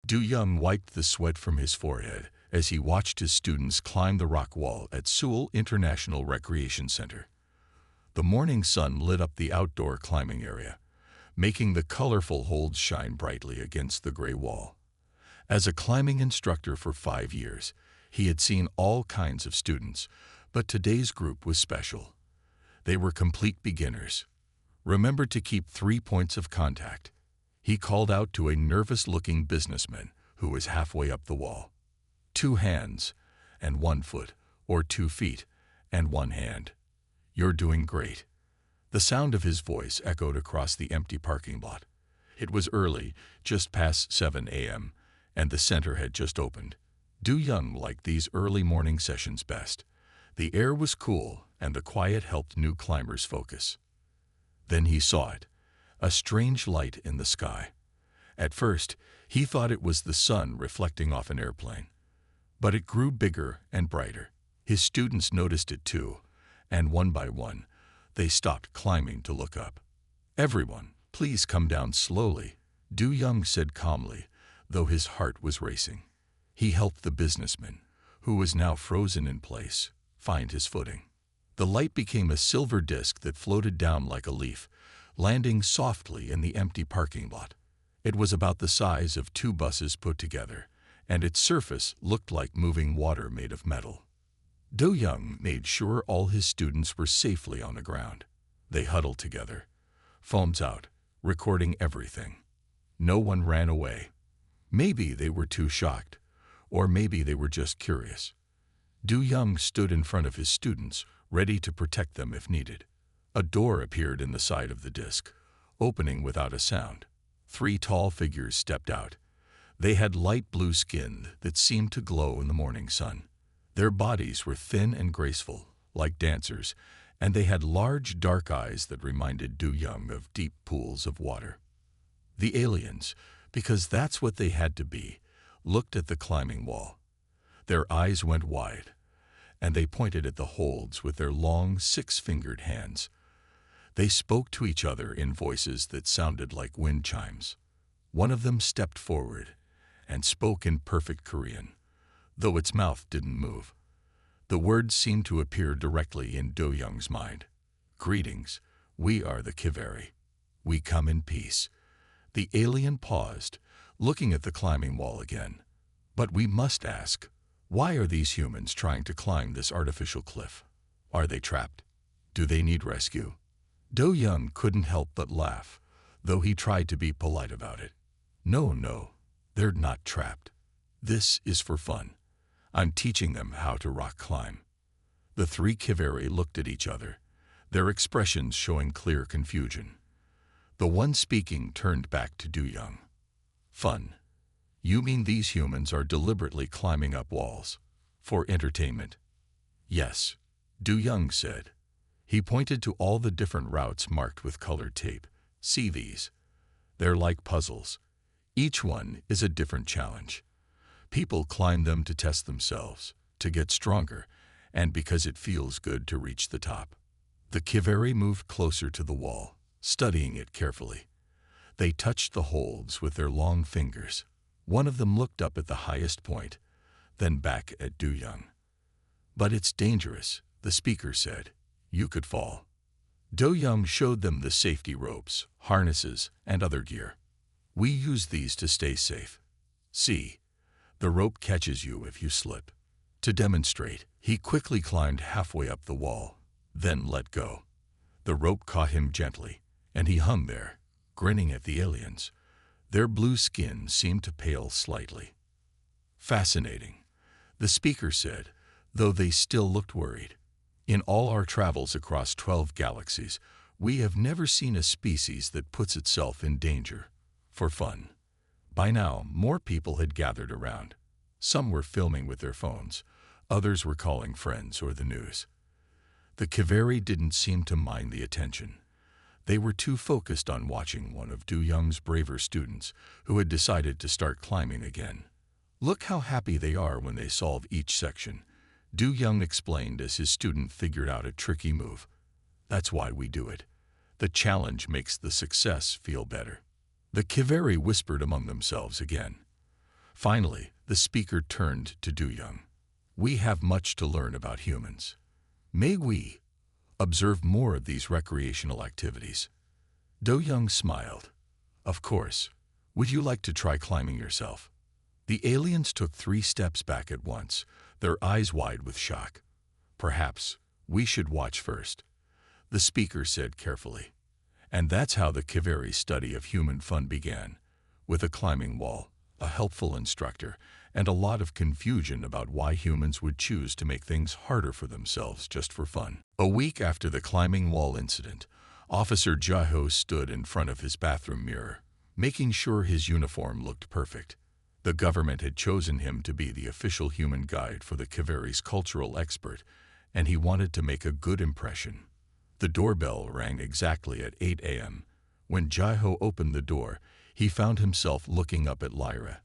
Du Young wiped the sweat from his forehead as he watched his students climb the rock wall at Seoul International Recreation Center. The morning sun lit up the outdoor climbing area, making the colorful holds shine brightly against the gray wall. As a climbing instructor for 5 years, he had seen all kinds of students, but today's group was special. They were complete beginners. Remember to keep 3 points of contact. He called out to a nervous-looking businessman who was halfway up the wall. 2 hands and 1 foot, or 2 feet and 1 hand. You're doing great. The sound of his voice echoed across the empty parking lot. It was early, just past 7 a.m., and the center had just opened. Du Young liked these early morning sessions best. The air was cool, and the quiet helped new climbers focus. Then he saw it, a strange light in the sky. At first, he thought it was the sun reflecting off an airplane. But it grew bigger and brighter. His students noticed it too, and one by one, they stopped climbing to look up. "Everyone, please come down slowly," Du Young said calmly, though his heart was racing. He helped the businessman, who was now frozen in place, find his footing. The light became a silver disc that floated down like a leaf, landing softly in the empty parking lot. It was about the size of 2 buses put together, and its surface looked like moving water made of metal. Du Young made sure all his students were safely on the ground. They huddled together, phones out, recording everything. No one ran away. Maybe they were too shocked, or maybe they were just curious. Du Young stood in front of his students, ready to protect them if needed. A door appeared in the side of the disc, opening without a sound. 3 tall figures stepped out. They had light blue skin that seemed to glow in the morning sun. Their bodies were thin and graceful, like dancers, and they had large dark eyes that reminded Du Young of deep pools of water. The aliens, because that's what they had to be, looked at the climbing wall. Their eyes went wide, and they pointed at the holds with their long 6-fingered hands. They spoke to each other in voices that sounded like wind chimes. One of them stepped forward and spoke in perfect Korean, though its mouth didn't move. The words seemed to appear directly in Du Young's mind. "Greetings, we are the Kiveri. We come in peace." The alien paused, looking at the climbing wall again. "But we must ask, why are these humans trying to climb this artificial cliff? Are they trapped? Do they need rescue?" Du Young couldn't help but laugh, though he tried to be polite about it. No, they're not trapped. This is for fun. I'm teaching them how to rock climb." The 3 Kiveri looked at each other, their expressions showing clear confusion. The one speaking turned back to Du Young. "Fun? You mean these humans are deliberately climbing up walls? For entertainment?" "Yes," Du Young said. He pointed to all the different routes marked with colored tape. "See these? They're like puzzles. Each one is a different challenge. People climb them to test themselves, to get stronger, and because it feels good to reach the top." The Kiveri moved closer to the wall, studying it carefully. They touched the holds with their long fingers. One of them looked up at the highest point, then back at Du Young. "But it's dangerous," the speaker said. "You could fall." Du Young showed them the safety ropes, harnesses, and other gear. "We use these to stay safe. See, the rope catches you if you slip." To demonstrate, he quickly climbed halfway up the wall, then let go. The rope caught him gently, and he hung there, grinning at the aliens. Their blue skin seemed to pale slightly. "Fascinating," the speaker said, though they still looked worried. "In all our travels across 12 galaxies, we have never seen a species that puts itself in danger for fun." By now, more people had gathered around. Some were filming with their phones. Others were calling friends or the news. The Kiveri didn't seem to mind the attention. They were too focused on watching one of Du Young's braver students, who had decided to start climbing again. "Look how happy they are when they solve each section," Du Young explained as his student figured out a tricky move. "That's why we do it. The challenge makes the success feel better." The Kiveri whispered among themselves again. Finally, the speaker turned to Do Young. We have much to learn about humans. May we observe more of these recreational activities? Do Young smiled. Of course. Would you like to try climbing yourself? The aliens took 3 steps back at once, their eyes wide with shock. Perhaps we should watch first, the speaker said carefully. And that's how the Kiveri study of human fun began, with a climbing wall, a helpful instructor, and a lot of confusion about why humans would choose to make things harder for themselves just for fun. A week after the climbing wall incident, Officer Jaho stood in front of his bathroom mirror, making sure his uniform looked perfect. The government had chosen him to be the official human guide for the Kiveri's cultural expert, and he wanted to make a good impression. The doorbell rang exactly at 8 a.m. When Jaho opened the door, he found himself looking up at Lyra,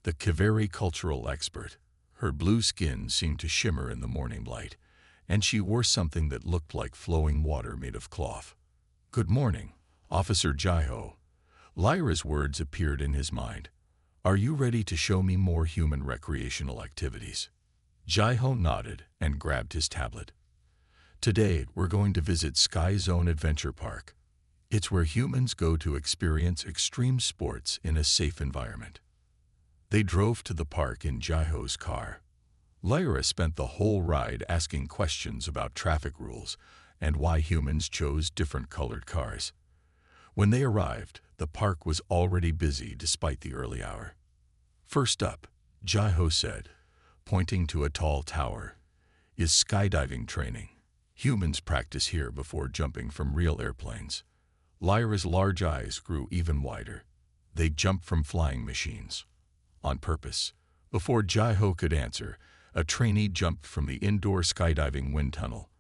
the Kiveri cultural expert. Her blue skin seemed to shimmer in the morning light, and she wore something that looked like flowing water made of cloth. Good morning, Officer Jaho. Lyra's words appeared in his mind. Are you ready to show me more human recreational activities? Jaho nodded and grabbed his tablet. Today, we're going to visit Sky Zone Adventure Park. It's where humans go to experience extreme sports in a safe environment. They drove to the park in Jaho's car. Lyra spent the whole ride asking questions about traffic rules and why humans chose different colored cars. When they arrived, the park was already busy despite the early hour. First up, Jaho said, pointing to a tall tower, is skydiving training. Humans practice here before jumping from real airplanes. Lyra's large eyes grew even wider. They jumped from flying machines. On purpose. Before Jaho could answer, a trainee jumped from the indoor skydiving wind tunnel.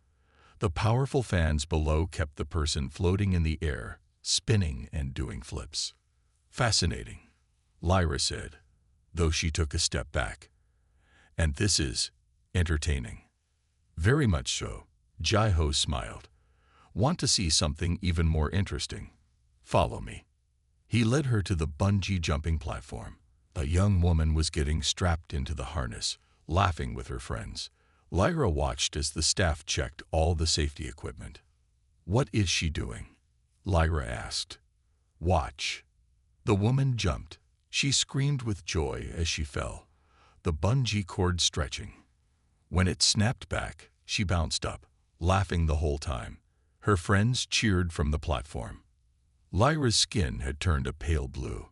The powerful fans below kept the person floating in the air, spinning and doing flips. Fascinating, Lyra said, though she took a step back. And this is entertaining. Very much so, Jaho smiled. Want to see something even more interesting? Follow me. He led her to the bungee jumping platform. A young woman was getting strapped into the harness, laughing with her friends. Lyra watched as the staff checked all the safety equipment. What is she doing? Lyra asked. Watch. The woman jumped. She screamed with joy as she fell, the bungee cord stretching. When it snapped back, she bounced up, laughing the whole time. Her friends cheered from the platform. Lyra's skin had turned a pale blue.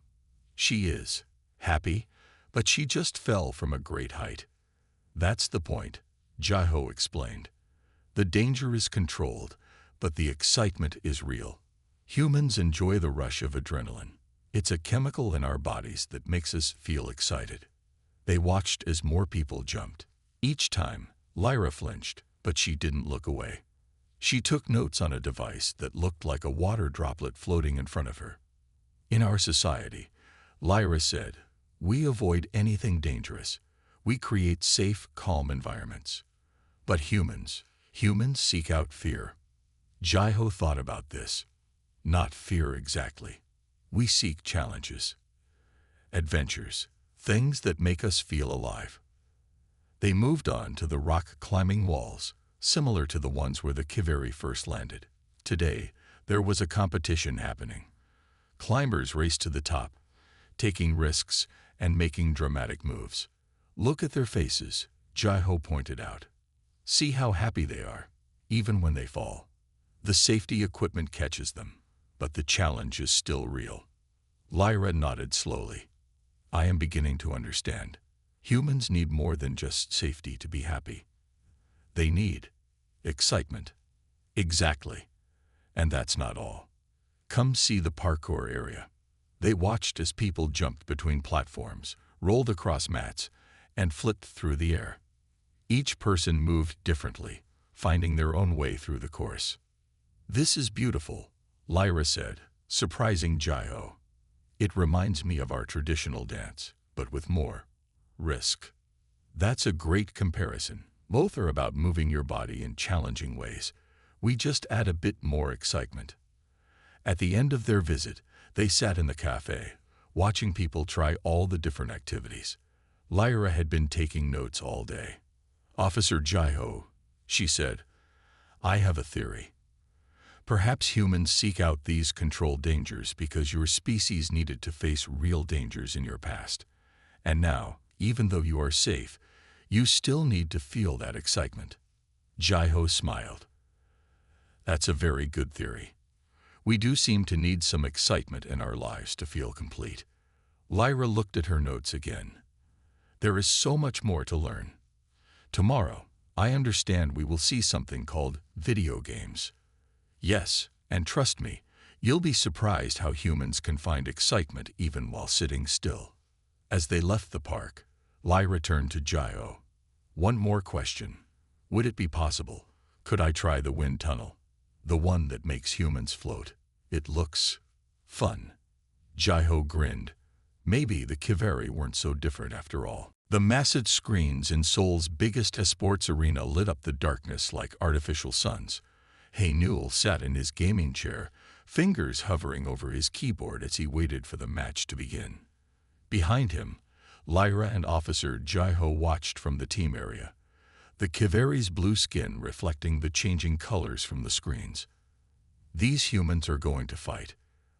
She is happy, but she just fell from a great height. That's the point, Jaho explained. The danger is controlled, but the excitement is real. Humans enjoy the rush of adrenaline. It's a chemical in our bodies that makes us feel excited. They watched as more people jumped. Each time, Lyra flinched, but she didn't look away. She took notes on a device that looked like a water droplet floating in front of her. In our society, Lyra said, we avoid anything dangerous. We create safe, calm environments. But humans seek out fear. Jaho thought about this. Not fear exactly. We seek challenges, adventures, things that make us feel alive. They moved on to the rock climbing walls, similar to the ones where the Kiveri first landed. Today, there was a competition happening. Climbers raced to the top, taking risks and making dramatic moves. Look at their faces, Jaho pointed out. See how happy they are, even when they fall. The safety equipment catches them, but the challenge is still real. Lyra nodded slowly. I am beginning to understand. Humans need more than just safety to be happy. They need excitement. Exactly. And that's not all. Come see the parkour area. They watched as people jumped between platforms, rolled across mats, and flipped through the air. Each person moved differently, finding their own way through the course. This is beautiful, Lyra said, surprising Jaho. It reminds me of our traditional dance, but with more risk. That's a great comparison. Both are about moving your body in challenging ways. We just add a bit more excitement. At the end of their visit, they sat in the cafe, watching people try all the different activities. Lyra had been taking notes all day. "Officer Jaiho," she said, "I have a theory. Perhaps humans seek out these controlled dangers because your species needed to face real dangers in your past. And now, even though you are safe, you still need to feel that excitement." Jaiho smiled. "That's a very good theory. We do seem to need some excitement in our lives to feel complete." Lyra looked at her notes again. "There is so much more to learn. Tomorrow, I understand we will see something called video games." "Yes, and trust me, you'll be surprised how humans can find excitement even while sitting still." As they left the park, Lyra turned to Jaiho. "One more question. Would it be possible? Could I try the wind tunnel? The one that makes humans float. It looks fun." Jaiho grinned. Maybe the Kiveri weren't so different after all. The massive screens in Seoul's biggest esports arena lit up the darkness like artificial suns. Hae-Newell sat in his gaming chair, fingers hovering over his keyboard as he waited for the match to begin. Behind him, Lyra and Officer Jaiho watched from the team area, the Kiveri's blue skin reflecting the changing colors from the screens. "These humans are going to fight?"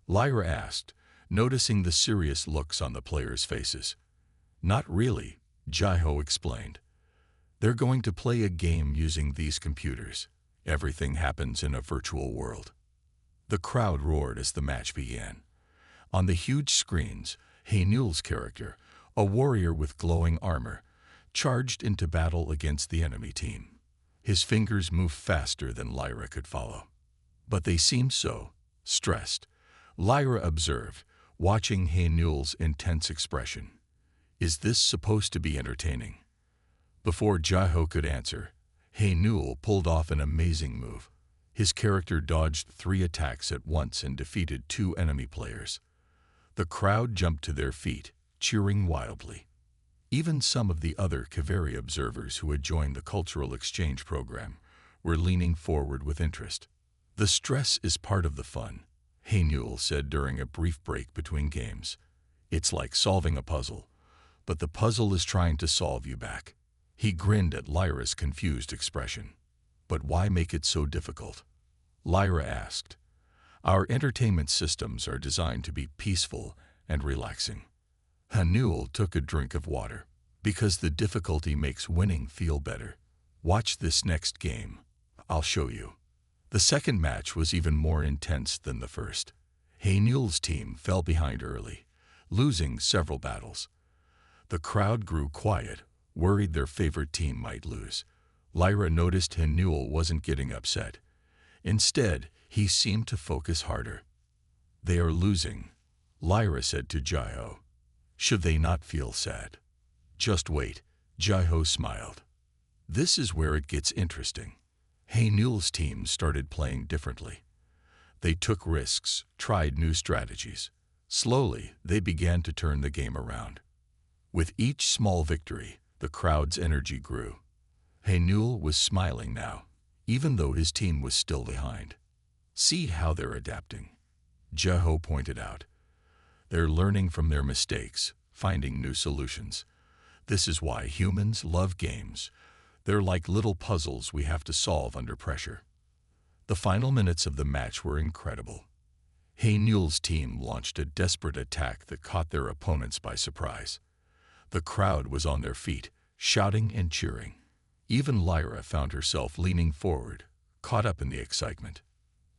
Lyra asked, noticing the serious looks on the players' faces. "Not really," Jaiho explained. "They're going to play a game using these computers. Everything happens in a virtual world." The crowd roared as the match began. On the huge screens, Hae-Newell's character, a warrior with glowing armor, charged into battle against the enemy team. His fingers moved faster than Lyra could follow. But they seemed so stressed, Lyra observed, watching Hae-Newell's intense expression. "Is this supposed to be entertaining?" Before Jaiho could answer, Hae-Newell pulled off an amazing move. His character dodged 3 attacks at once and defeated 2 enemy players. The crowd jumped to their feet, cheering wildly. Even some of the other Kiveri observers who had joined the cultural exchange program were leaning forward with interest. "The stress is part of the fun," Hae-Newell said during a brief break between games. "It's like solving a puzzle, but the puzzle is trying to solve you back." He grinned at Lyra's confused expression. "But why make it so difficult?" Lyra asked. "Our entertainment systems are designed to be peaceful and relaxing." Hae-Newell took a drink of water. "Because the difficulty makes winning feel better. Watch this next game. I'll show you." The second match was even more intense than the first. Hae-Newell's team fell behind early, losing several battles. The crowd grew quiet, worried their favorite team might lose. Lyra noticed Hae-Newell wasn't getting upset. Instead, he seemed to focus harder. "They are losing," Lyra said to Jaiho. "Should they not feel sad?" "Just wait," Jaiho smiled. "This is where it gets interesting." Hae-Newell's team started playing differently. They took risks, tried new strategies. Slowly, they began to turn the game around. With each small victory, the crowd's energy grew. Hae-Newell was smiling now, even though his team was still behind. "See how they're adapting," Jaiho pointed out. "They're learning from their mistakes, finding new solutions. This is why humans love games. They're like little puzzles we have to solve under pressure." The final minutes of the match were incredible. Hae-Newell's team launched a desperate attack that caught their opponents by surprise. The crowd was on their feet, shouting and cheering. Even Lyra found herself leaning forward, caught up in the excitement.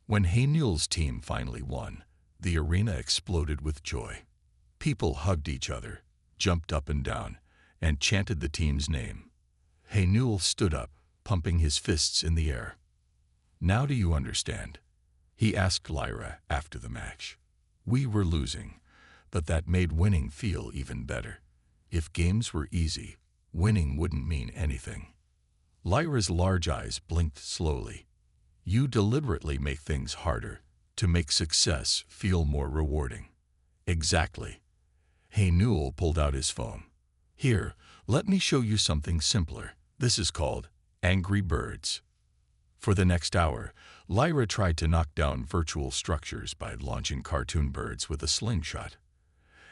When Hae-Newell's team finally won, the arena exploded with joy. People hugged each other, jumped up and down, and chanted the team's name. Hae-Newell stood up, pumping his fists in the air. "Now do you understand?" he asked Lyra after the match. "We were losing, but that made winning feel even better. If games were easy, winning wouldn't mean anything." Lyra's large eyes blinked slowly. "You deliberately make things harder to make success feel more rewarding." "Exactly." Hae-Newell pulled out his phone. "Here, let me show you something simpler. This is called Angry Birds." For the next hour, Lyra tried to knock down virtual structures by launching cartoon birds with a slingshot.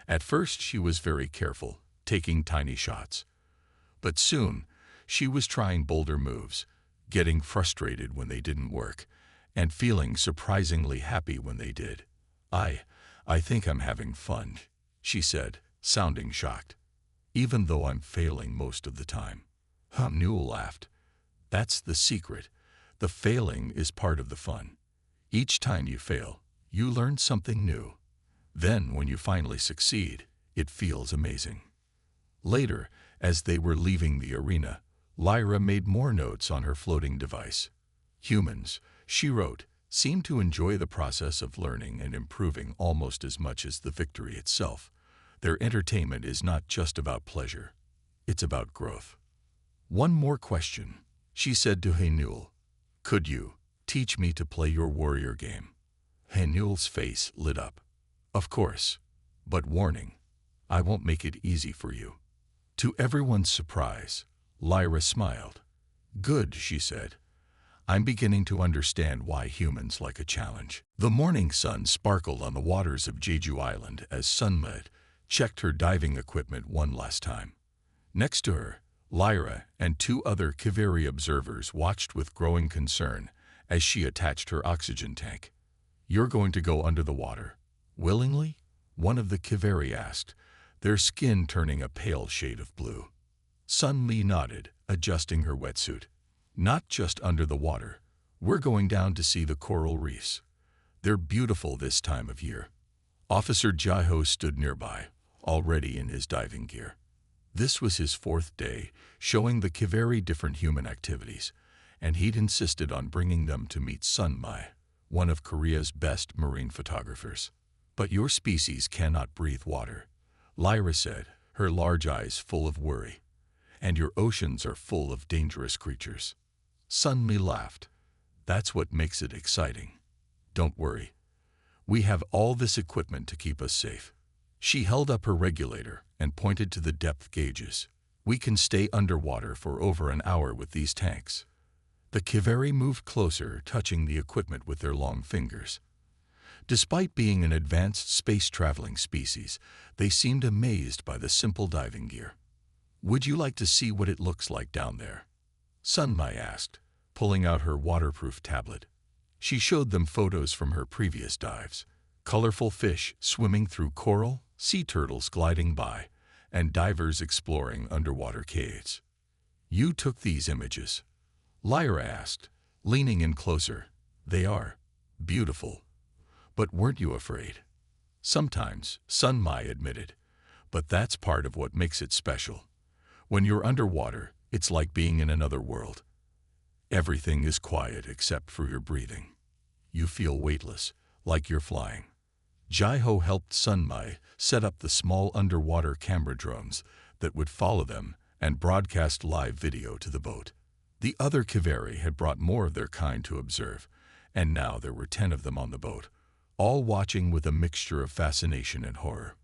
At first she was very careful, taking tiny shots. But soon, she was trying bolder moves, getting frustrated when they didn't work, and feeling surprisingly happy when they did. I think I'm having fun, she said, sounding shocked, even though I'm failing most of the time. Newell laughed. That's the secret. The failing is part of the fun. Each time you fail, you learn something new. Then, when you finally succeed, it feels amazing. Later, as they were leaving the arena, Lyra made more notes on her floating device. Humans, she wrote, seem to enjoy the process of learning and improving almost as much as the victory itself. Their entertainment is not just about pleasure. It's about growth. One more question, she said to Newell. Could you teach me to play your warrior game? Newell's face lit up. Of course. But warning, I won't make it easy for you. To everyone's surprise, Lyra smiled. Good, she said. I'm beginning to understand why humans like a challenge. The morning sun sparkled on the waters of Jeju Island as Sunmud checked her diving equipment one last time. Next to her, Lyra and two other Kiveri observers watched with growing concern as she attached her oxygen tank. You're going to go under the water, willingly? One of the Kiveri asked, their skin turning a pale shade of blue. Sunmi nodded, adjusting her wetsuit. Not just under the water. We're going down to see the coral reefs. They're beautiful this time of year. Officer Jiho stood nearby, already in his diving gear. This was his fourth day, showing the Kiveri different human activities, and he'd insisted on bringing them to meet Sunmi, one of Korea's best marine photographers. But your species cannot breathe water, Lyra said, her large eyes full of worry. And your oceans are full of dangerous creatures. Sunmi laughed. That's what makes it exciting. Don't worry. We have all this equipment to keep us safe. She held up her regulator and pointed to the depth gauges. We can stay underwater for over an hour with these tanks. The Kiveri moved closer, touching the equipment with their long fingers. Despite being an advanced space-traveling species, they seemed amazed by the simple diving gear. Would you like to see what it looks like down there? Sunmi asked, pulling out her waterproof tablet. She showed them photos from her previous dives. Colorful fish swimming through coral, sea turtles gliding by, and divers exploring underwater caves. You took these images? Lyra asked, leaning in closer. They are beautiful. But weren't you afraid? Sometimes, Sunmi admitted, but that's part of what makes it special. When you're underwater, it's like being in another world. Everything is quiet except for your breathing. You feel weightless, like you're flying. Jiho helped Sunmi set up the small underwater camera drones that would follow them and broadcast live video to the boat. The other Kiveri had brought more of their kind to observe, and now there were 10 of them on the boat, all watching with a mixture of fascination and horror.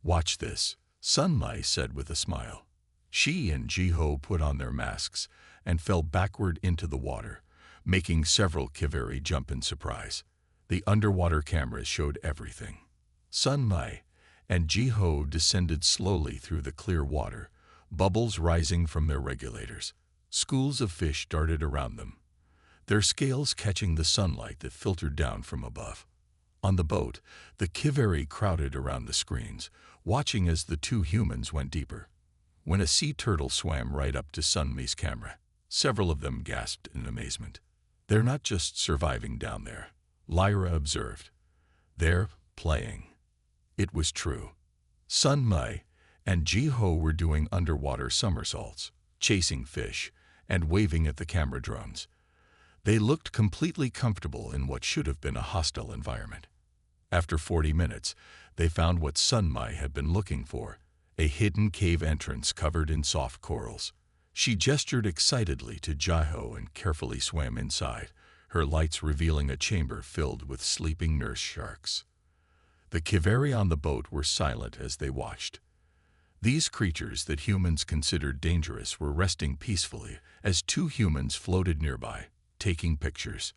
Watch this, Sunmi said with a smile. She and Jiho put on their masks and fell backward into the water, making several Kiveri jump in surprise. The underwater cameras showed everything. Sunmi and Jiho descended slowly through the clear water, bubbles rising from their regulators. Schools of fish darted around them, their scales catching the sunlight that filtered down from above. On the boat, the Kiveri crowded around the screens, watching as the two humans went deeper. When a sea turtle swam right up to Sunmi's camera, several of them gasped in amazement. They're not just surviving down there, Lyra observed. They're playing. It was true. Sunmi and Jiho were doing underwater somersaults, chasing fish, and waving at the camera drones. They looked completely comfortable in what should have been a hostile environment. After 40 minutes, they found what Sunmi had been looking for, a hidden cave entrance covered in soft corals. She gestured excitedly to Jiho and carefully swam inside, her lights revealing a chamber filled with sleeping nurse sharks. The Kiveri on the boat were silent as they watched. These creatures that humans considered dangerous were resting peacefully as two humans floated nearby, taking pictures.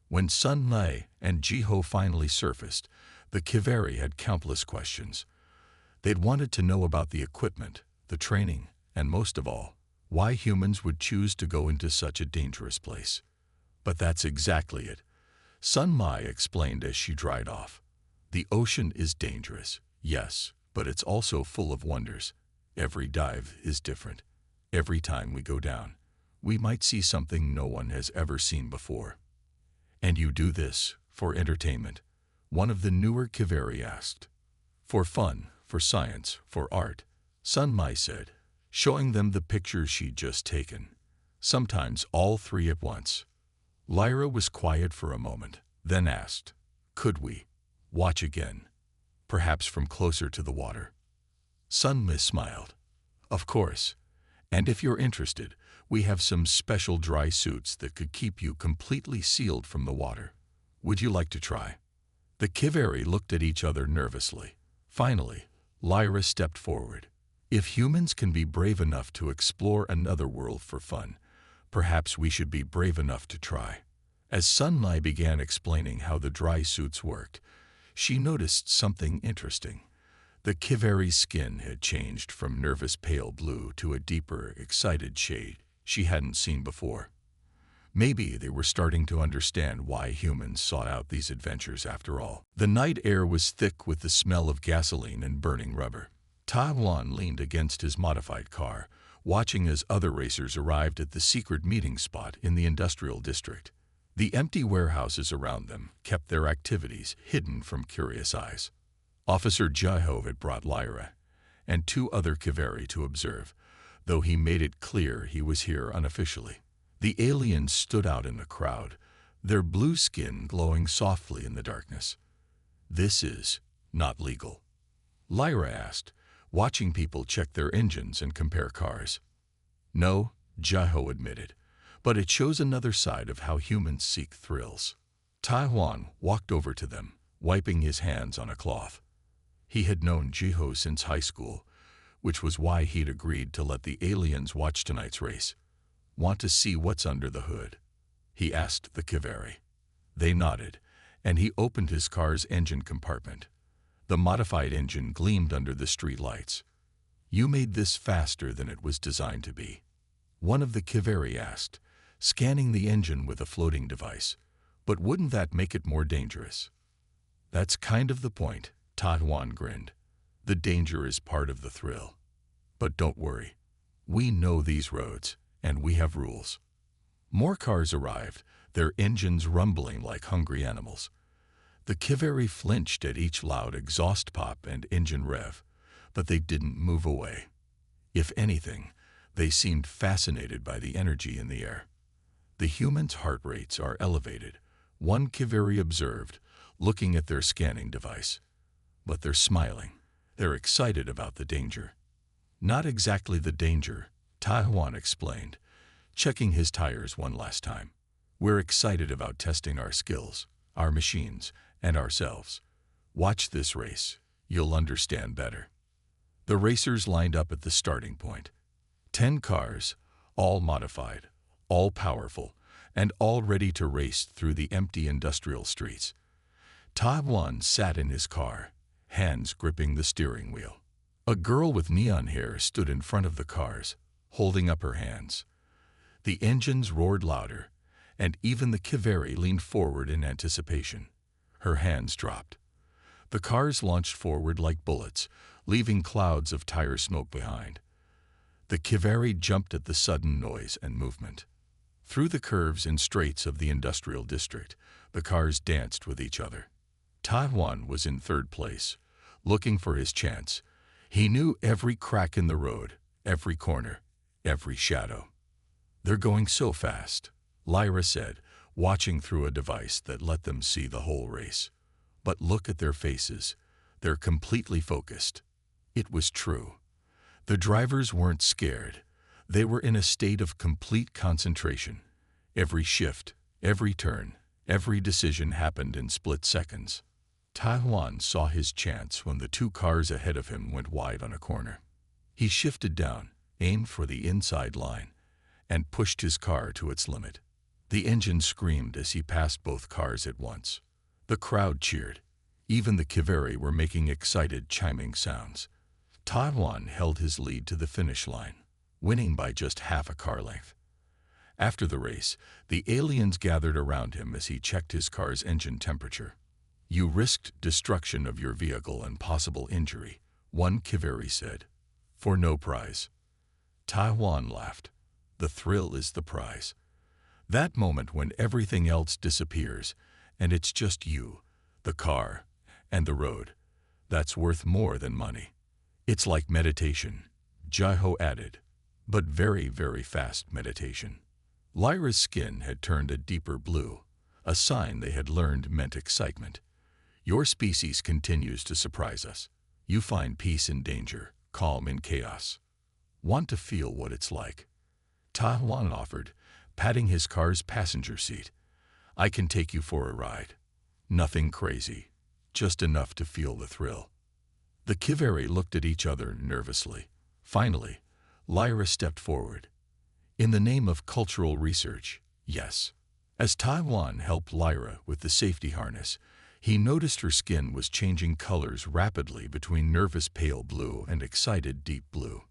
When Sunmi and Jiho finally surfaced, the Kiveri had countless questions. They'd wanted to know about the equipment, the training, and most of all, why humans would choose to go into such a dangerous place. But that's exactly it, Sun Mai explained as she dried off. The ocean is dangerous, yes, but it's also full of wonders. Every dive is different. Every time we go down, we might see something no one has ever seen before. And you do this for entertainment? One of the newer Kiveri asked. For fun, for science, for art, Sun Mai said, showing them the pictures she'd just taken. Sometimes all three at once. Lyra was quiet for a moment, then asked, could we watch again? Perhaps from closer to the water. Sun Ma smiled. Of course. And if you're interested, we have some special dry suits that could keep you completely sealed from the water. Would you like to try? The Kiveri looked at each other nervously. Finally, Lyra stepped forward. If humans can be brave enough to explore another world for fun, perhaps we should be brave enough to try. As Sun Mai began explaining how the dry suits worked, she noticed something interesting. The Kiveri's skin had changed from nervous pale blue to a deeper, excited shade she hadn't seen before. Maybe they were starting to understand why humans sought out these adventures after all. The night air was thick with the smell of gasoline and burning rubber. Taiwan leaned against his modified car, watching as other racers arrived at the secret meeting spot in the industrial district. The empty warehouses around them kept their activities hidden from curious eyes. Officer Jiho had brought Lyra and two other Kiveri to observe, though he made it clear he was here unofficially. The aliens stood out in the crowd, their blue skin glowing softly in the darkness. This is not legal, Lyra asked, watching people check their engines and compare cars. No, Jiho admitted, but it shows another side of how humans seek thrills. Taiwan walked over to them, wiping his hands on a cloth. He had known Jiho since high school, which was why he'd agreed to let the aliens watch tonight's race. Want to see what's under the hood? He asked the Kiveri. They nodded, and he opened his car's engine compartment. The modified engine gleamed under the street lights. You made this faster than it was designed to be, one of the Kiveri asked, scanning the engine with a floating device. But wouldn't that make it more dangerous? That's kind of the point, Taiwan grinned. The danger is part of the thrill. But don't worry. We know these roads, and we have rules. More cars arrived, their engines rumbling like hungry animals. The Kiveri flinched at each loud exhaust pop and engine rev, but they didn't move away. If anything, they seemed fascinated by the energy in the air. The humans' heart rates are elevated, one Kiveri observed, looking at their scanning device. But they're smiling. They're excited about the danger. Not exactly the danger, Taiwan explained, checking his tires one last time. We're excited about testing our skills, our machines, and ourselves. Watch this race. You'll understand better. The racers lined up at the starting point. 10 cars, all modified, all powerful, and all ready to race through the empty industrial streets. Taiwan sat in his car, hands gripping the steering wheel. A girl with neon hair stood in front of the cars, holding up her hands. The engines roared louder, and even the Kiveri leaned forward in anticipation. Her hands dropped. The cars launched forward like bullets, leaving clouds of tire smoke behind. The Kiveri jumped at the sudden noise and movement. Through the curves and straights of the industrial district, the cars danced with each other. Taiwan was in third place, looking for his chance. He knew every crack in the road, every corner, every shadow. They're going so fast, Lyra said, watching through a device that let them see the whole race. But look at their faces. They're completely focused. It was true. The drivers weren't scared. They were in a state of complete concentration. Every shift, every turn, every decision happened in split seconds. Taiwan saw his chance when the two cars ahead of him went wide on a corner. He shifted down, aimed for the inside line, and pushed his car to its limit. The engine screamed as he passed both cars at once. The crowd cheered. Even the Kiveri were making excited, chiming sounds. Taiwan held his lead to the finish line, winning by just half a car length. After the race, the aliens gathered around him as he checked his car's engine temperature. "You risked destruction of your vehicle and possible injury," one Kiveri said. "For no prize." Taiwan laughed. "The thrill is the prize. That moment when everything else disappears, and it's just you, the car, and the road. That's worth more than money." "It's like meditation," Jaiho added, "but very, very fast meditation." Lyra's skin had turned a deeper blue, a sign they had learned meant excitement. "Your species continues to surprise us. You find peace in danger, calm in chaos. Want to feel what it's like?" Taiwan offered, patting his car's passenger seat. "I can take you for a ride. Nothing crazy, just enough to feel the thrill." The Kiveri looked at each other nervously. Finally, Lyra stepped forward. "In the name of cultural research, yes." As Taiwan helped Lyra with the safety harness, he noticed her skin was changing colors rapidly between nervous pale blue and excited deep blue.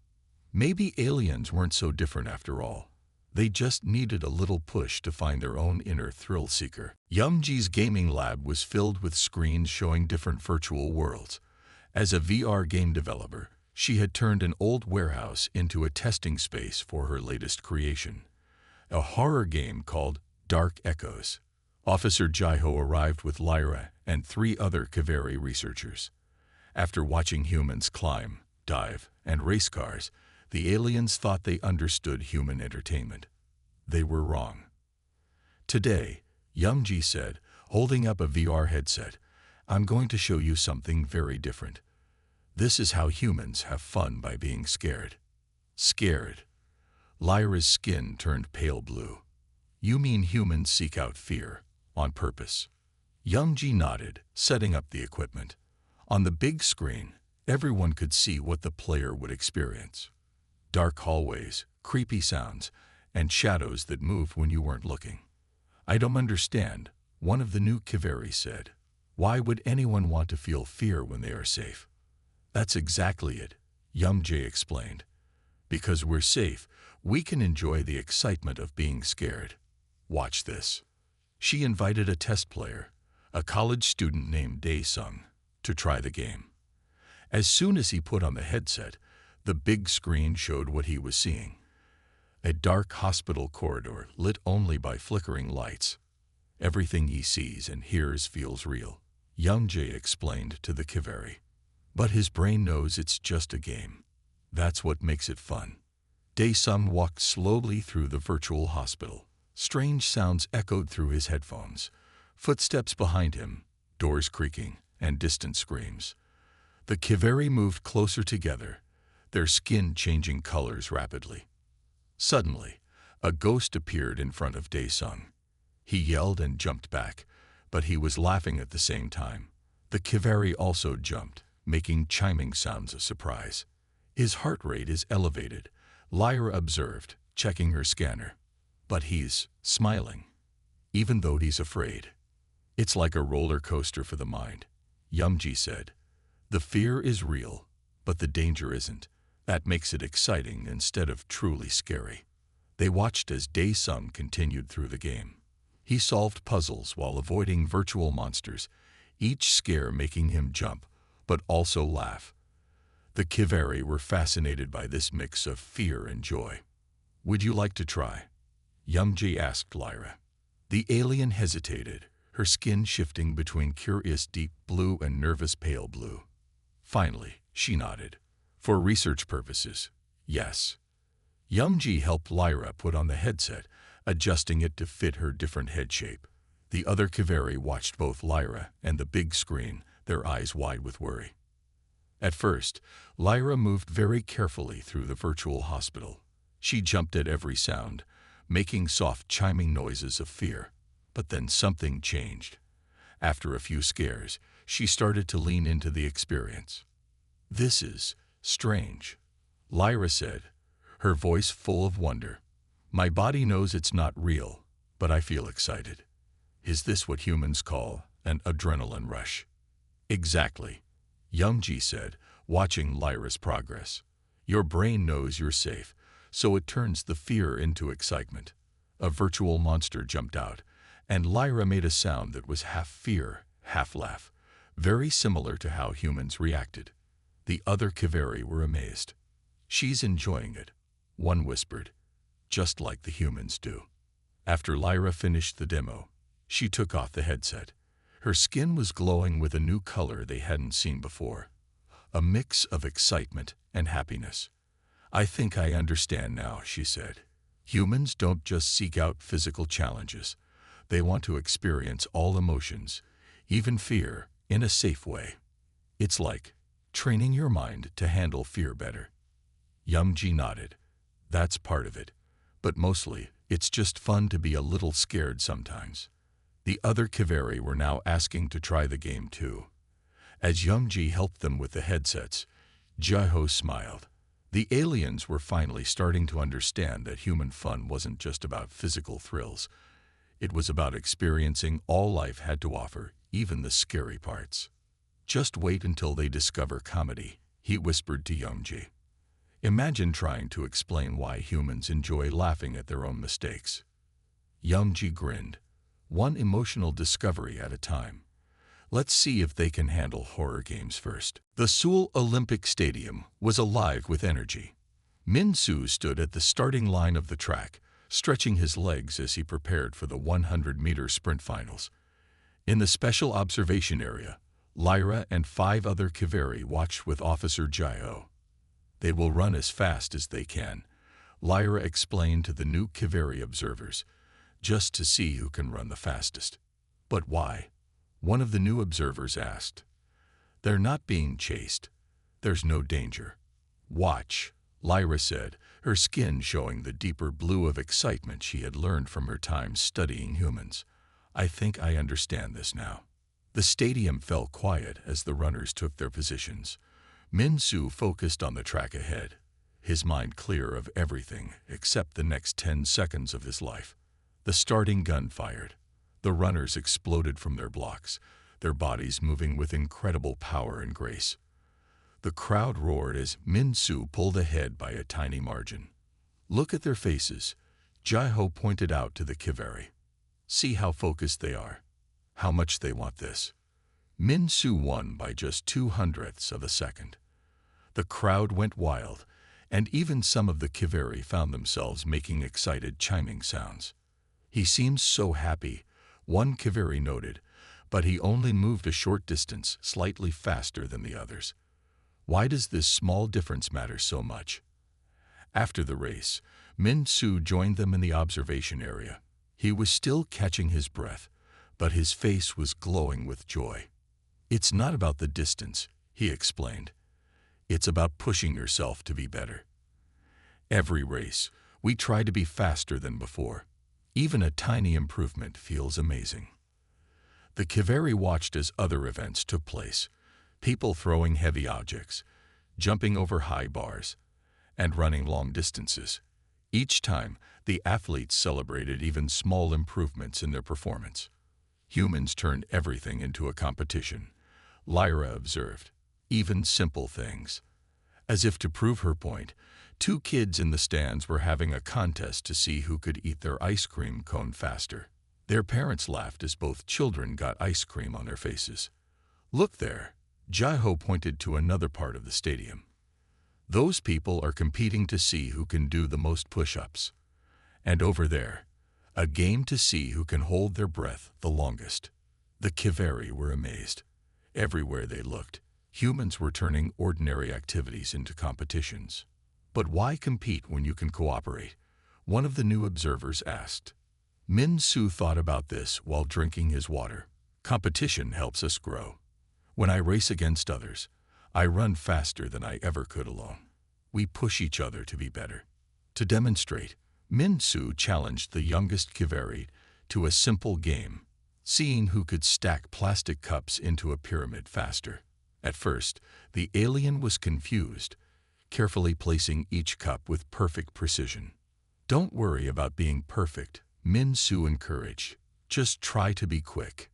Maybe aliens weren't so different after all. They just needed a little push to find their own inner thrill seeker. Youngji's gaming lab was filled with screens showing different virtual worlds. As a VR game developer, she had turned an old warehouse into a testing space for her latest creation, a horror game called Dark Echoes. Officer Jaiho arrived with Lyra and 3 other Kiveri researchers. After watching humans climb, dive, and race cars, the aliens thought they understood human entertainment. They were wrong. "Today," Youngji said, holding up a VR headset, "I'm going to show you something very different. This is how humans have fun by being scared." "Scared?" Lyra's skin turned pale blue. "You mean humans seek out fear, on purpose?" Youngji nodded, setting up the equipment. On the big screen, everyone could see what the player would experience. Dark hallways, creepy sounds, and shadows that moved when you weren't looking. "I don't understand," one of the new Kiveri said. "Why would anyone want to feel fear when they are safe?" "That's exactly it," Youngjae explained. "Because we're safe, we can enjoy the excitement of being scared. Watch this." She invited a test player, a college student named Dae-sung, to try the game. As soon as he put on the headset, the big screen showed what he was seeing. A dark hospital corridor lit only by flickering lights. "Everything he sees and hears feels real," Youngjae explained to the Kiveri. "But his brain knows it's just a game. That's what makes it fun." Dae-sung walked slowly through the virtual hospital. Strange sounds echoed through his headphones. Footsteps behind him, doors creaking, and distant screams. The Kiveri moved closer together, their skin changing colors rapidly. Suddenly, a ghost appeared in front of Dae-sung. He yelled and jumped back, but he was laughing at the same time. The Kiveri also jumped, making chiming sounds of surprise. "His heart rate is elevated," Lyra observed, checking her scanner. "But he's smiling, even though he's afraid." "It's like a roller coaster for the mind," Youngji said. "The fear is real, but the danger isn't. That makes it exciting instead of truly scary." They watched as Dae-sung continued through the game. He solved puzzles while avoiding virtual monsters, each scare making him jump, but also laugh. The Kiveri were fascinated by this mix of fear and joy. "Would you like to try?" Youngji asked Lyra. The alien hesitated, her skin shifting between curious deep blue and nervous pale blue. Finally, she nodded. "For research purposes, yes." Youngji helped Lyra put on the headset, adjusting it to fit her different head shape. The other Kiveri watched both Lyra and the big screen, their eyes wide with worry. At first, Lyra moved very carefully through the virtual hospital. She jumped at every sound, making soft chiming noises of fear. But then something changed. After a few scares, she started to lean into the experience. "This is strange," Lyra said, her voice full of wonder. "My body knows it's not real, but I feel excited. Is this what humans call an adrenaline rush?" "Exactly," Youngji said, watching Lyra's progress. Your brain knows you're safe, so it turns the fear into excitement. A virtual monster jumped out, and Lyra made a sound that was half fear, half laugh, very similar to how humans reacted. The other Kiveri were amazed. "She's enjoying it," one whispered, "just like the humans do." After Lyra finished the demo, she took off the headset. Her skin was glowing with a new color they hadn't seen before, a mix of excitement and happiness. "I think I understand now," she said. "Humans don't just seek out physical challenges. They want to experience all emotions, even fear, in a safe way. It's like training your mind to handle fear better." Yumji nodded. "That's part of it. But mostly, it's just fun to be a little scared sometimes." The other Kiveri were now asking to try the game too. As Yumji helped them with the headsets, Jiho smiled. The aliens were finally starting to understand that human fun wasn't just about physical thrills. It was about experiencing all life had to offer, even the scary parts. "Just wait until they discover comedy," he whispered to Yumji. "Imagine trying to explain why humans enjoy laughing at their own mistakes." Yumji grinned. "One emotional discovery at a time. Let's see if they can handle horror games first." The Seoul Olympic Stadium was alive with energy. Min-soo stood at the starting line of the track, stretching his legs as he prepared for the 100-meter sprint finals. In the special observation area, Lyra and 5 other Kiveri watched with Officer Jiho. "They will run as fast as they can," Lyra explained to the new Kiveri observers, "just to see who can run the fastest." "But why?" one of the new observers asked. "They're not being chased. There's no danger. Watch," Lyra said, her skin showing the deeper blue of excitement she had learned from her time studying humans. "I think I understand this now." The stadium fell quiet as the runners took their positions. Min-soo focused on the track ahead, his mind clear of everything except the next 10 seconds of his life. The starting gun fired. The runners exploded from their blocks, their bodies moving with incredible power and grace. The crowd roared as Min-soo pulled ahead by a tiny margin. "Look at their faces," Jiho pointed out to the Kiveri. "See how focused they are, how much they want this." Min-soo won by just 0.02 of a second. The crowd went wild, and even some of the Kiveri found themselves making excited chiming sounds. "He seems so happy," one Kiveri noted, "but he only moved a short distance, slightly faster than the others. Why does this small difference matter so much?" After the race, Min-soo joined them in the observation area. He was still catching his breath, but his face was glowing with joy. "It's not about the distance," he explained. "It's about pushing yourself to be better. Every race, we try to be faster than before. Even a tiny improvement feels amazing." The Kiveri watched as other events took place, people throwing heavy objects, jumping over high bars, and running long distances. Each time, the athletes celebrated even small improvements in their performance. "Humans turned everything into a competition," Lyra observed, "even simple things." As if to prove her point, 2 kids in the stands were having a contest to see who could eat their ice cream cone faster. Their parents laughed as both children got ice cream on their faces. "Look there," Jiho pointed to another part of the stadium. "Those people are competing to see who can do the most push-ups. And over there, a game to see who can hold their breath the longest." The Kiveri were amazed. Everywhere they looked, humans were turning ordinary activities into competitions. "But why compete when you can cooperate?" one of the new observers asked. Min-soo thought about this while drinking his water. "Competition helps us grow. When I race against others, I run faster than I ever could alone. We push each other to be better." To demonstrate, Min-soo challenged the youngest Kiveri to a simple game, seeing who could stack plastic cups into a pyramid faster. At first, the alien was confused, carefully placing each cup with perfect precision. "Don't worry about being perfect," Min-soo encouraged. "Just try to be quick."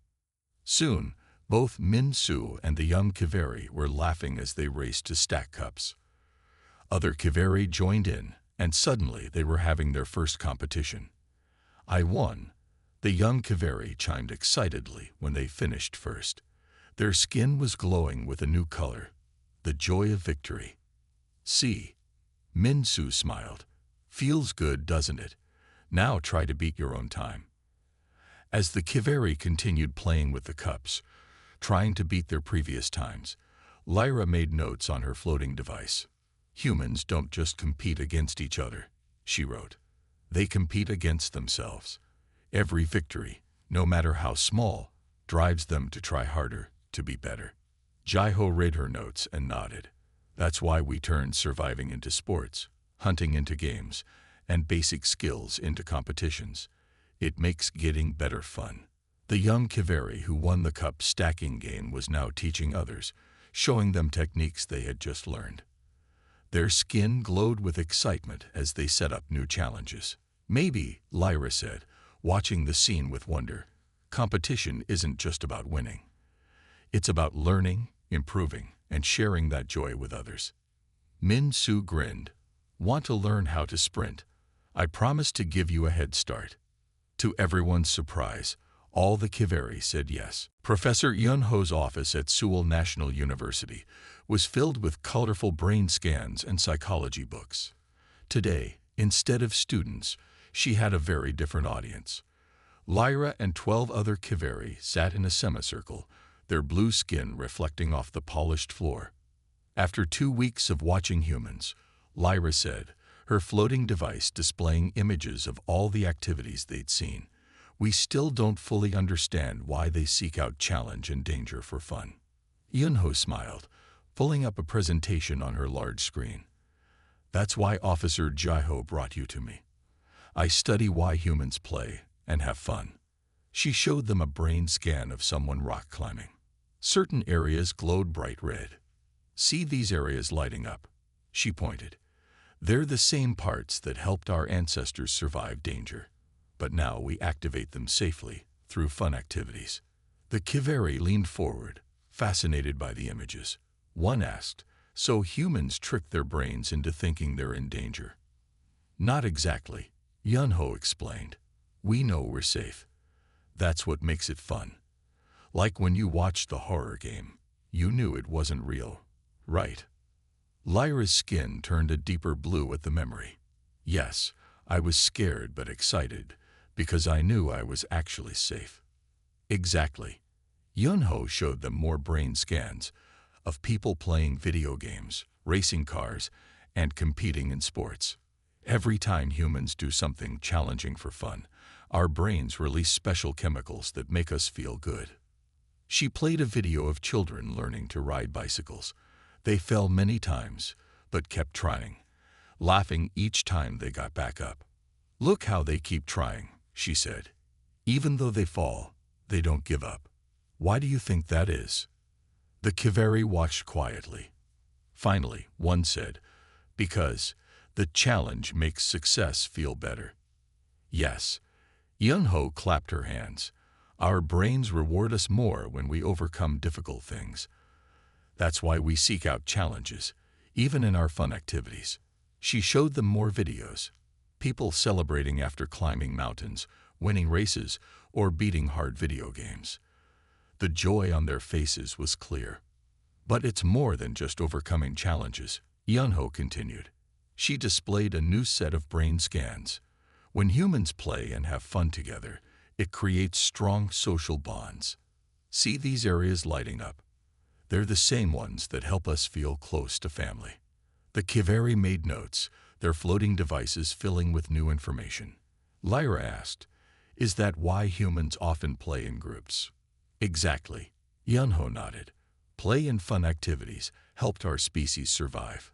Soon, Both Min Su and the young Kiveri were laughing as they raced to stack cups. Other Kiveri joined in, and suddenly they were having their first competition. "I won," the young Kiveri chimed excitedly when they finished first. Their skin was glowing with a new color, the joy of victory. "See," Min Su smiled. "Feels good, doesn't it? Now try to beat your own time." As the Kiveri continued playing with the cups, trying to beat their previous times, Lyra made notes on her floating device. "Humans don't just compete against each other," she wrote. "They compete against themselves. Every victory, no matter how small, drives them to try harder, to be better." Jaiho read her notes and nodded. "That's why we turned surviving into sports, hunting into games, and basic skills into competitions. It makes getting better fun." The young Kiveri who won the cup stacking game was now teaching others, showing them techniques they had just learned. Their skin glowed with excitement as they set up new challenges. "Maybe," Lyra said, watching the scene with wonder, "competition isn't just about winning. It's about learning, improving, and sharing that joy with others." Min Su grinned. "Want to learn how to sprint? I promise to give you a head start." To everyone's surprise, all the Kiveri said yes. Professor Yunho's office at Seoul National University was filled with colorful brain scans and psychology books. Today, instead of students, she had a very different audience. Lyra and 12 other Kiveri sat in a semicircle, their blue skin reflecting off the polished floor. After 2 weeks of watching humans, Lyra said, her floating device displaying images of all the activities they'd seen, "We still don't fully understand why they seek out challenge and danger for fun." Yunho smiled, pulling up a presentation on her large screen. "That's why Officer Jaiho brought you to me. I study why humans play and have fun." She showed them a brain scan of someone rock climbing. Certain areas glowed bright red. "See these areas lighting up?" she pointed. "They're the same parts that helped our ancestors survive danger, but now we activate them safely through fun activities." The Kiveri leaned forward, fascinated by the images. One asked, "So humans trick their brains into thinking they're in danger?" "Not exactly," Yunho explained. "We know we're safe. That's what makes it fun. Like when you watched the horror game, you knew it wasn't real, right?" Lyra's skin turned a deeper blue at the memory. "Yes, I was scared but excited, because I knew I was actually safe." "Exactly." Yunho showed them more brain scans of people playing video games, racing cars, and competing in sports. "Every time humans do something challenging for fun, our brains release special chemicals that make us feel good." She played a video of children learning to ride bicycles. They fell many times, but kept trying, laughing each time they got back up. "Look how they keep trying," she said. "Even though they fall, they don't give up. Why do you think that is?" The Kiveri watched quietly. Finally, one said, "Because the challenge makes success feel better." "Yes." Yunho clapped her hands. "Our brains reward us more when we overcome difficult things. That's why we seek out challenges, even in our fun activities." She showed them more videos. People celebrating after climbing mountains, winning races, or beating hard video games. The joy on their faces was clear. "But it's more than just overcoming challenges," Yunho continued. She displayed a new set of brain scans. "When humans play and have fun together, it creates strong social bonds. See these areas lighting up? They're the same ones that help us feel close to family." The Kiveri made notes, their floating devices filling with new information. Lyra asked, "Is that why humans often play in groups?" "Exactly." Yunho nodded. "Play and fun activities helped our species survive.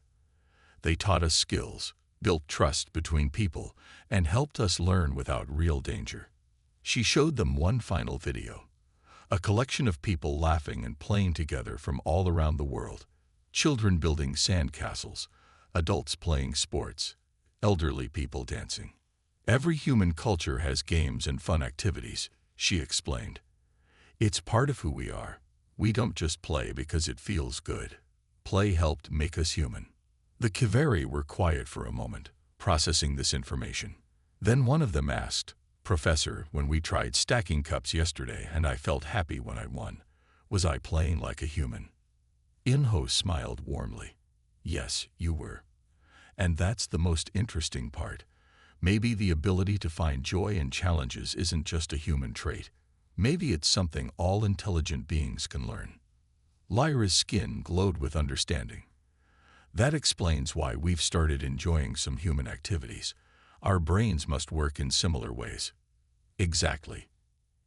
They taught us skills, built trust between people, and helped us learn without real danger." She showed them one final video. A collection of people laughing and playing together from all around the world. Children building sand castles, adults playing sports, elderly people dancing. "Every human culture has games and fun activities," she explained. "It's part of who we are. We don't just play because it feels good. Play helped make us human. The Kiveri were quiet for a moment, processing this information. Then one of them asked, "Professor, when we tried stacking cups yesterday and I felt happy when I won, was I playing like a human?" Inho smiled warmly. "Yes, you were. And that's the most interesting part. Maybe the ability to find joy in challenges isn't just a human trait. Maybe it's something all intelligent beings can learn." Lyra's skin glowed with understanding. "That explains why we've started enjoying some human activities. Our brains must work in similar ways." "Exactly,"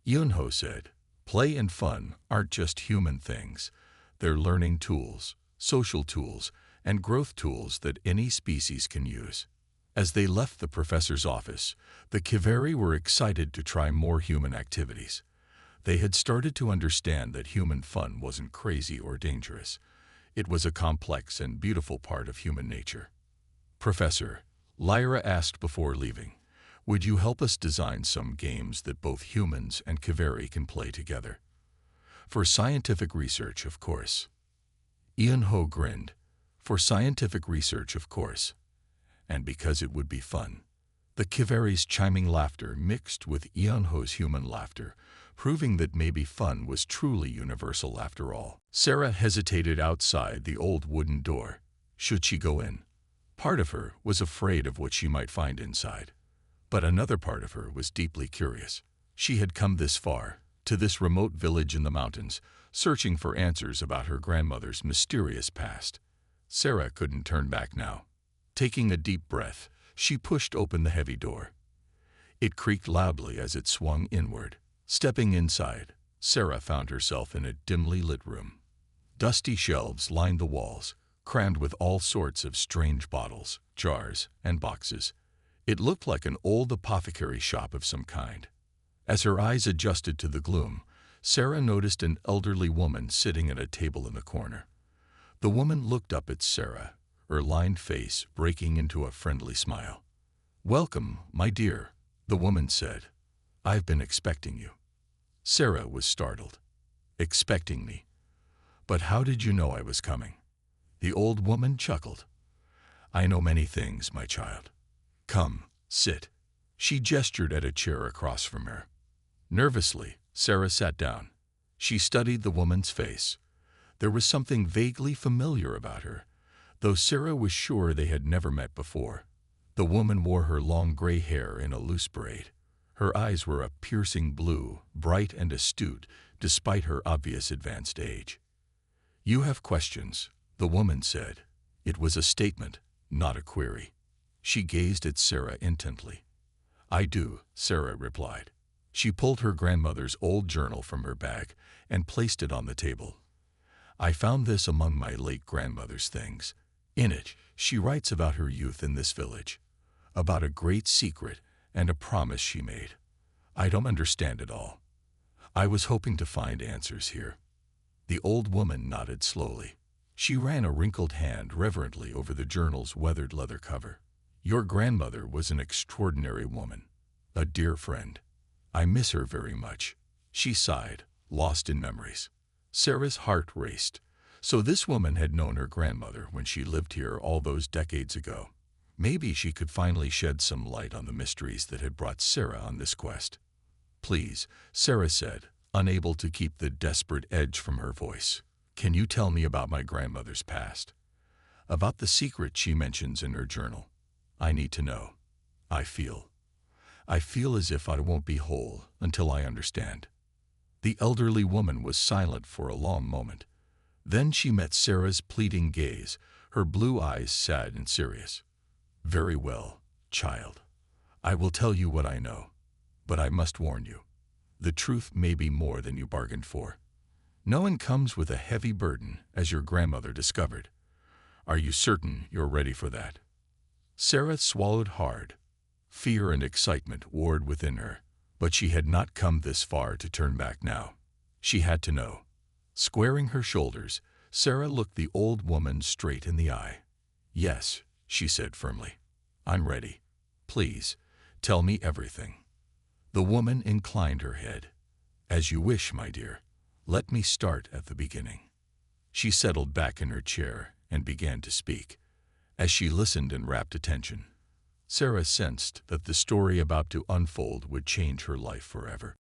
Yunho said. "Play and fun aren't just human things. They're learning tools, social tools, and growth tools that any species can use." As they left the professor's office, the Kiveri were excited to try more human activities. They had started to understand that human fun wasn't crazy or dangerous. It was a complex and beautiful part of human nature. "Professor," Lyra asked before leaving, "would you help us design some games that both humans and Kiveri can play together?" "For scientific research, of course." Ian-Ho grinned. "For scientific research, of course. And because it would be fun." The Kiveri's chiming laughter mixed with Ian-Ho's human laughter, proving that maybe fun was truly universal after all. Sarah hesitated outside the old wooden door. Should she go in? Part of her was afraid of what she might find inside. But another part of her was deeply curious. She had come this far, to this remote village in the mountains, searching for answers about her grandmother's mysterious past. Sarah couldn't turn back now. Taking a deep breath, she pushed open the heavy door. It creaked loudly as it swung inward. Stepping inside, Sarah found herself in a dimly lit room. Dusty shelves lined the walls, crammed with all sorts of strange bottles, jars, and boxes. It looked like an old apothecary shop of some kind. As her eyes adjusted to the gloom, Sarah noticed an elderly woman sitting at a table in the corner. The woman looked up at Sarah, her lined face breaking into a friendly smile. "Welcome, my dear," the woman said. "I've been expecting you." Sarah was startled. "Expecting me? But how did you know I was coming?" The old woman chuckled. "I know many things, my child. Come, sit." She gestured at a chair across from her. Nervously, Sarah sat down. She studied the woman's face. There was something vaguely familiar about her, though Sarah was sure they had never met before. The woman wore her long gray hair in a loose braid. Her eyes were a piercing blue, bright and astute, despite her obvious advanced age. "You have questions," the woman said. It was a statement, not a query. She gazed at Sarah intently. "I do," Sarah replied. She pulled her grandmother's old journal from her bag and placed it on the table. "I found this among my late grandmother's things. In it, she writes about her youth in this village, about a great secret and a promise she made. I don't understand it all. I was hoping to find answers here." The old woman nodded slowly. She ran a wrinkled hand reverently over the journal's weathered leather cover. "Your grandmother was an extraordinary woman, a dear friend. I miss her very much." She sighed, lost in memories. Sarah's heart raced. So this woman had known her grandmother when she lived here all those decades ago. Maybe she could finally shed some light on the mysteries that had brought Sarah on this quest. "Please," Sarah said, unable to keep the desperate edge from her voice. "Can you tell me about my grandmother's past? About the secret she mentions in her journal? I need to know. I feel as if I won't be whole until I understand." The elderly woman was silent for a long moment. Then she met Sarah's pleading gaze, her blue eyes sad and serious. "Very well, child. I will tell you what I know. But I must warn you. The truth may be more than you bargained for. Knowing comes with a heavy burden, as your grandmother discovered. Are you certain you're ready for that?" Sarah swallowed hard. Fear and excitement warred within her, but she had not come this far to turn back now. She had to know. Squaring her shoulders, Sarah looked the old woman straight in the eye. "Yes," she said firmly. "I'm ready. Please, tell me everything." The woman inclined her head. "As you wish, my dear. Let me start at the beginning. She settled back in her chair and began to speak. As she listened in rapt attention, Sarah sensed that the story about to unfold would change her life forever.